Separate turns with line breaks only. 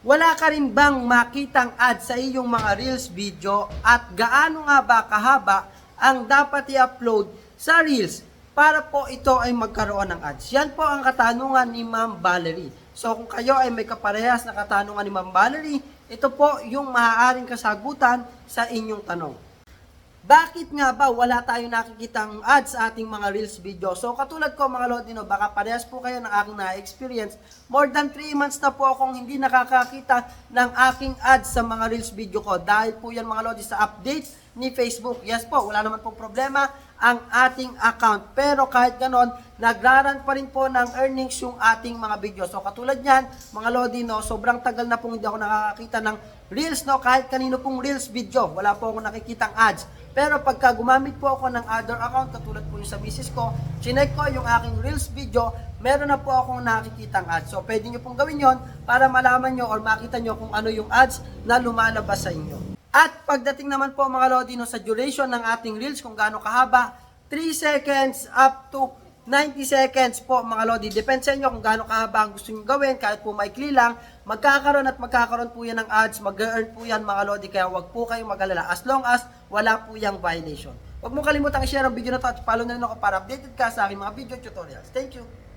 Wala ka rin bang makitang ad sa iyong mga Reels video at gaano nga ba kahaba ang dapat i-upload sa Reels para po ito ay magkaroon ng ads? Yan po ang katanungan ni Ma'am Valerie. So kung kayo ay may kaparehas na katanungan ni Ma'am Valerie, ito po yung maaaring kasagutan sa inyong tanong. Bakit nga ba wala tayong nakikitang ads sa ating mga Reels video? So katulad ko mga Lodino, baka parehas po kayo ng aking na-experience. More than 3 months na po akong hindi nakakakita ng aking ads sa mga Reels video ko. Dahil po yan mga Lodi sa update ni Facebook. Yes po, wala naman pong problema ang ating account. Pero kahit ganon, nagraran pa rin po ng earnings yung ating mga video. So katulad yan mga Lodino, sobrang tagal na pong hindi ako nakakakita ng Reels, no? Kahit kanino pong Reels video, wala po akong nakikitang ads. Pero pagka gumamit po ako ng other account, katulad po yung sa misis ko, chinek ko yung aking Reels video, meron na po akong nakikitang ads. So pwede nyo pong gawin yon para malaman nyo or makita nyo kung ano yung ads na lumalabas sa inyo. At pagdating naman po mga Lodino sa duration ng ating Reels, kung gaano kahaba, 3 seconds up to 90 seconds po mga Lodi. Depende sa inyo kung gaano kahaba ang gusto nyo gawin. Kahit po maikli lang, magkakaroon po yan ng ads, mag-earn po yan mga Lodi. Kaya wag po kayong mag-alala as long as wala po yung violation. Huwag mo kalimutang i-share ang video na to at follow na rin ako para updated ka sa aking mga video tutorials. Thank you!